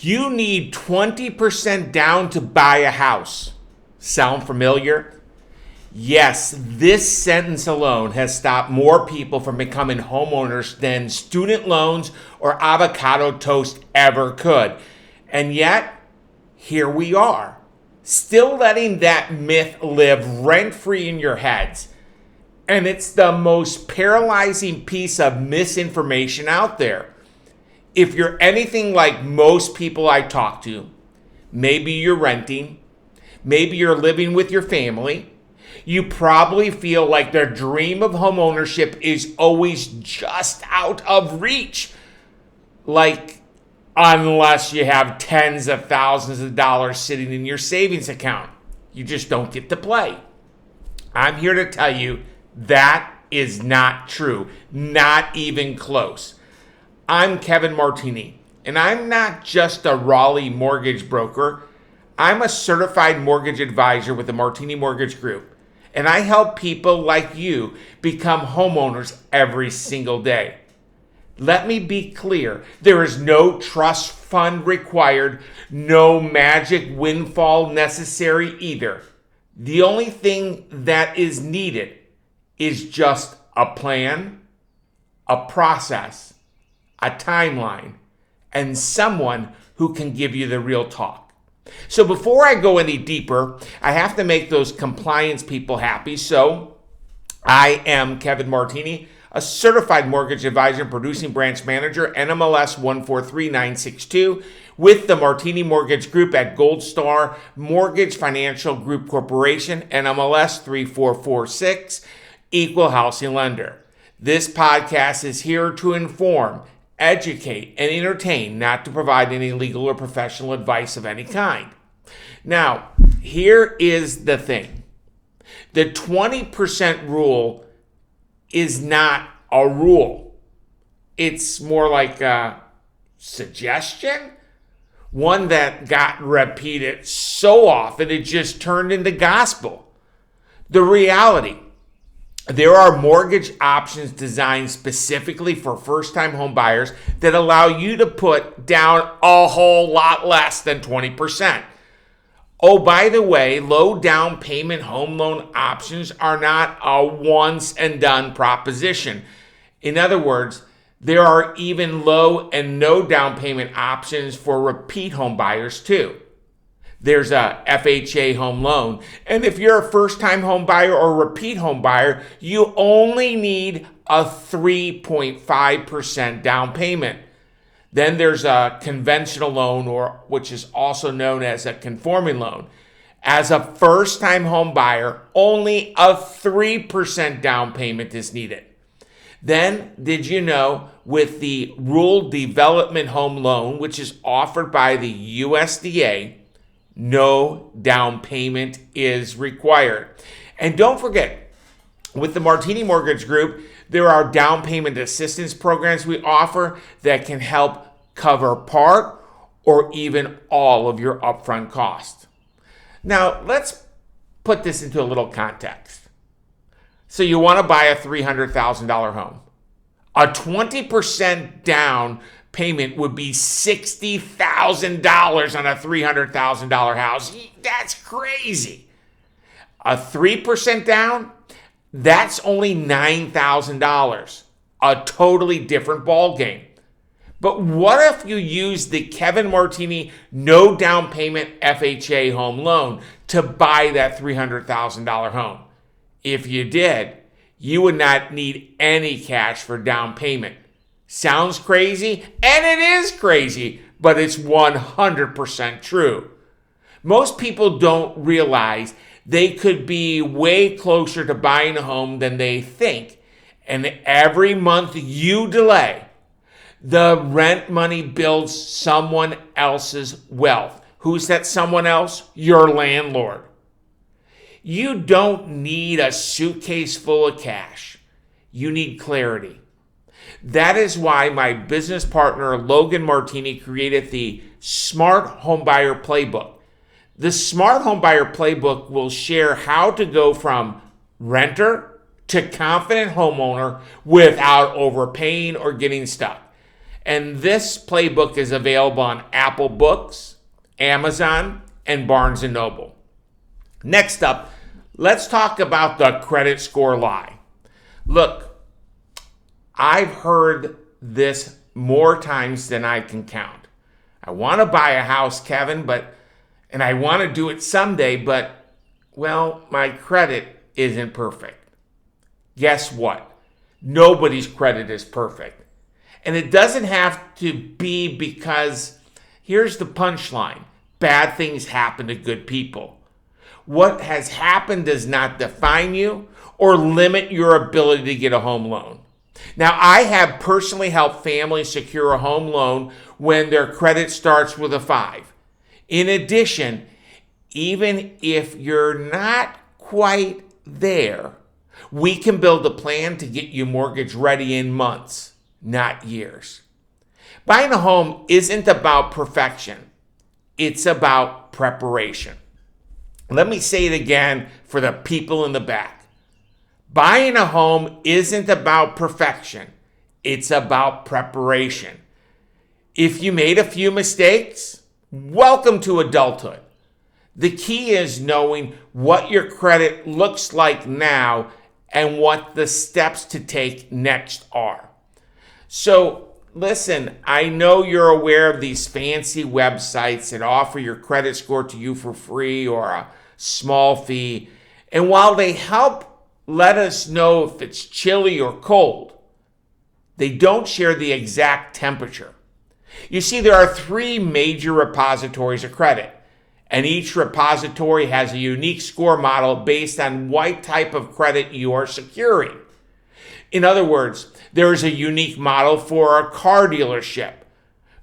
You need 20% down to buy a house. Sound familiar? Yes, this sentence alone has stopped more people from becoming homeowners than student loans or avocado toast ever could. And yet, here we are, still letting that myth live rent-free in your heads. And it's the most paralyzing piece of misinformation out there. If you're anything like most people I talk to, maybe you're renting, maybe you're living with your family, you probably feel like the dream of homeownership is always just out of reach. Like, unless you have tens of thousands of dollars sitting in your savings account, you just don't get to play. I'm here to tell you that is not true, not even close. I'm Kevin Martini, and I'm not just a Raleigh mortgage broker. I'm a certified mortgage advisor with the Martini Mortgage Group, and I help people like you become homeowners every single day. Let me be clear, there is no trust fund required, no magic windfall necessary either. The only thing that is needed is just a plan, a process, a timeline, and someone who can give you the real talk. So before I go any deeper, I have to make those compliance people happy. So I am Kevin Martini, a certified mortgage advisor and producing branch manager, NMLS 143962, with the Martini Mortgage Group at Gold Star Mortgage Financial Group Corporation, NMLS 3446, equal housing lender. This podcast is here to inform, educate, and entertain, not to provide any legal or professional advice of any kind. Now, here is the thing. The 20% rule is not a rule. It's more like a suggestion, one that got repeated so often it just turned into gospel. The reality, there are mortgage options designed specifically for first-time home buyers that allow you to put down a whole lot less than 20%. Oh, by the way, low down payment home loan options are not a once and done proposition. In other words, there are even low and no down payment options for repeat home buyers too. There's a FHA home loan. And if you're a first-time home buyer or repeat home buyer, you only need a 3.5% down payment. Then there's a conventional loan, or which is also known as a conforming loan. As a first-time home buyer, only a 3% down payment is needed. Then, did you know, with the Rural Development Home Loan, which is offered by the USDA, no down payment is required. And don't forget, with the Martini Mortgage Group, there are down payment assistance programs we offer that can help cover part or even all of your upfront costs. Now, let's put this into a little context. So you want to buy a $300,000 home. A 20% down payment would be $60,000 on a $300,000 house. That's crazy. A 3% down, that's only $9,000. A totally different ball game. But what if you use the Kevin Martini no down payment FHA home loan to buy that $300,000 home? If you did, you would not need any cash for down payment. Sounds crazy? And it is crazy, but it's 100% true. Most people don't realize they could be way closer to buying a home than they think. And every month you delay, the rent money builds someone else's wealth. Who's that someone else? Your landlord. You don't need a suitcase full of cash. You need clarity. That is why my business partner, Logan Martini, created the Smart Homebuyer Playbook. The Smart Homebuyer Playbook will share how to go from renter to confident homeowner without overpaying or getting stuck. And this playbook is available on Apple Books, Amazon, and Barnes & Noble. Next up, let's talk about the credit score lie. Look, I've heard this more times than I can count. I want to buy a house, Kevin, and I want to do it someday, but, well, my credit isn't perfect. Guess what? Nobody's credit is perfect. And it doesn't have to be because, here's the punchline, bad things happen to good people. What has happened does not define you or limit your ability to get a home loan. Now, I have personally helped families secure a home loan when their credit starts with a 5. In addition, even if you're not quite there, we can build a plan to get you mortgage ready in months, not years. Buying a home isn't about perfection. It's about preparation. Let me say it again for the people in the back. Buying a home isn't about perfection. It's about preparation. If you made a few mistakes, welcome to adulthood. The key is knowing what your credit looks like now and what the steps to take next are. So listen, I know you're aware of these fancy websites that offer your credit score to you for free or a small fee. And while they help let us know if it's chilly or cold, they don't share the exact temperature. You see, there are 3 major repositories of credit, and each repository has a unique score model based on what type of credit you are securing. In other words, there is a unique model for a car dealership.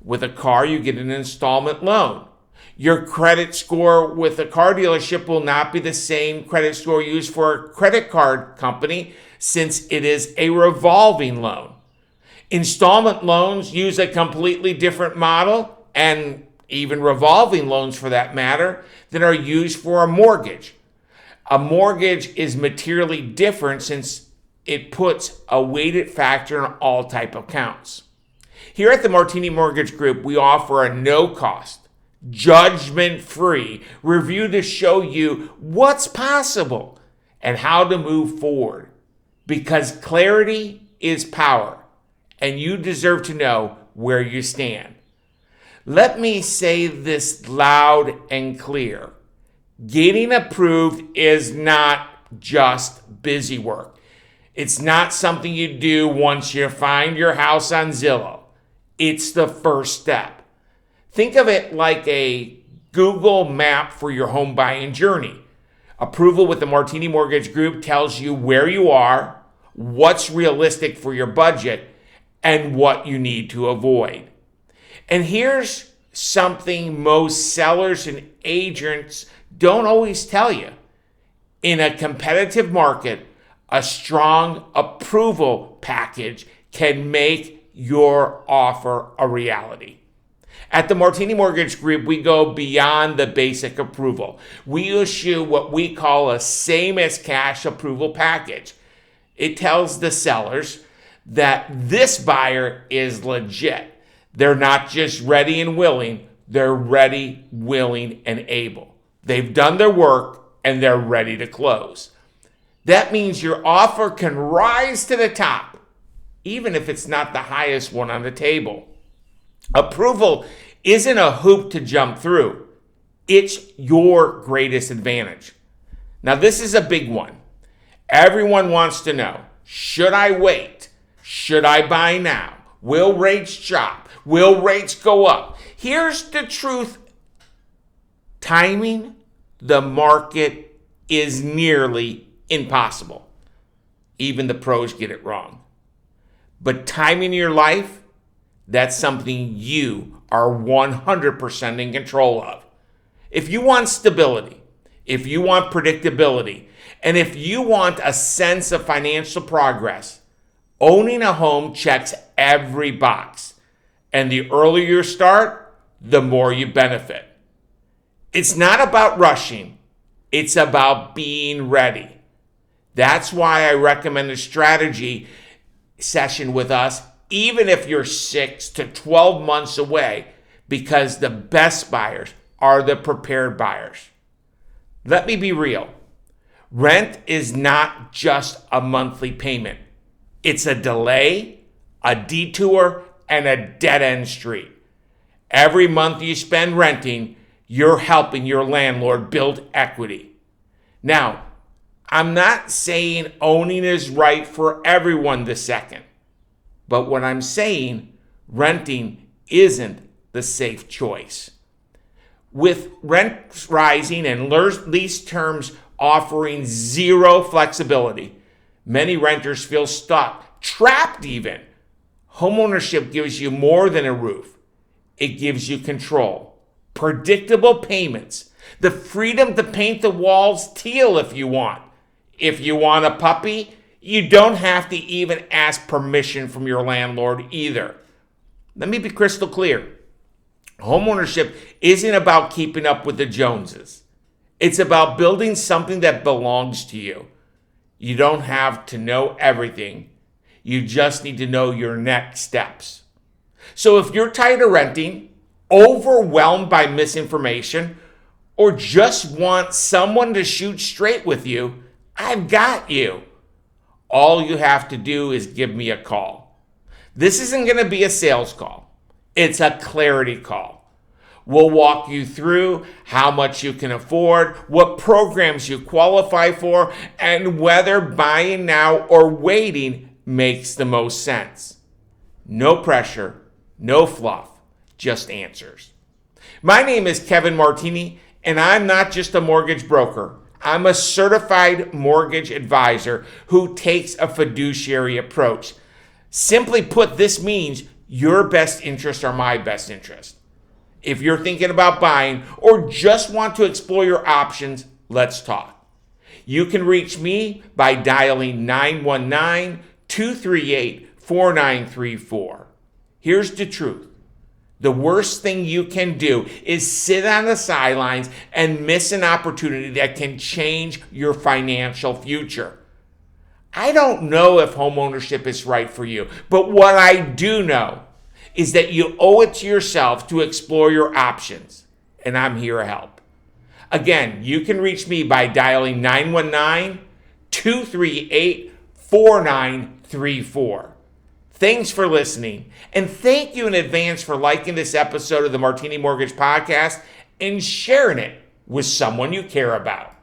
With a car, you get an installment loan. Your credit score with a car dealership will not be the same credit score used for a credit card company since it is a revolving loan. Installment loans use a completely different model, and even revolving loans for that matter, that are used for a mortgage. A mortgage is materially different since it puts a weighted factor on all type of accounts. Here at the Martini Mortgage Group, we offer a no-cost, judgment-free review to show you what's possible and how to move forward. Because clarity is power, and you deserve to know where you stand. Let me say this loud and clear. Getting approved is not just busy work. It's not something you do once you find your house on Zillow. It's the first step. Think of it like a Google map for your home buying journey. Approval with the Martini Mortgage Group tells you where you are, what's realistic for your budget, and what you need to avoid. And here's something most sellers and agents don't always tell you. In a competitive market, a strong approval package can make your offer a reality. At the Martini Mortgage Group, we go beyond the basic approval. We issue what we call a same as cash approval package. It tells the sellers that this buyer is legit. They're not just ready and willing, they're ready, willing, and able. They've done their work and they're ready to close. That means your offer can rise to the top, even if it's not the highest one on the table. Approval isn't a hoop to jump through. It's your greatest advantage. Now, this is a big one. Everyone wants to know, should I wait? Should I buy now? Will rates drop? Will rates go up? Here's the truth. Timing the market is nearly impossible. Even the pros get it wrong. But timing your life, that's something you are 100% in control of. If you want stability, if you want predictability, and if you want a sense of financial progress, owning a home checks every box. And the earlier you start, the more you benefit. It's not about rushing. It's about being ready. That's why I recommend a strategy session with us even if you're 6 to 12 months away, because the best buyers are the prepared buyers. Let me be real. Rent is not just a monthly payment. It's a delay, a detour, and a dead-end street. Every month you spend renting, you're helping your landlord build equity. Now, I'm not saying owning is right for everyone this second, but what I'm saying, renting isn't the safe choice. With rents rising and lease terms offering zero flexibility, many renters feel stuck, trapped even. Homeownership gives you more than a roof. It gives you control, predictable payments, the freedom to paint the walls teal if you want. If you want a puppy, you don't have to even ask permission from your landlord either. Let me be crystal clear. Homeownership isn't about keeping up with the Joneses. It's about building something that belongs to you. You don't have to know everything. You just need to know your next steps. So if you're tired of renting, overwhelmed by misinformation, or just want someone to shoot straight with you, I've got you. All you have to do is give me a call. This isn't going to be a sales call. It's a clarity call. We'll walk you through how much you can afford, what programs you qualify for, and whether buying now or waiting makes the most sense. No pressure, no fluff, just answers. My name is Kevin Martini, and I'm not just a mortgage broker. I'm a certified mortgage advisor who takes a fiduciary approach. Simply put, this means your best interests are my best interest. If you're thinking about buying or just want to explore your options, let's talk. You can reach me by dialing 919-238-4934. Here's the truth. The worst thing you can do is sit on the sidelines and miss an opportunity that can change your financial future. I don't know if homeownership is right for you, but what I do know is that you owe it to yourself to explore your options, and I'm here to help. Again, you can reach me by dialing 919-238-4934. Thanks for listening, and thank you in advance for liking this episode of the Martini Mortgage Podcast and sharing it with someone you care about.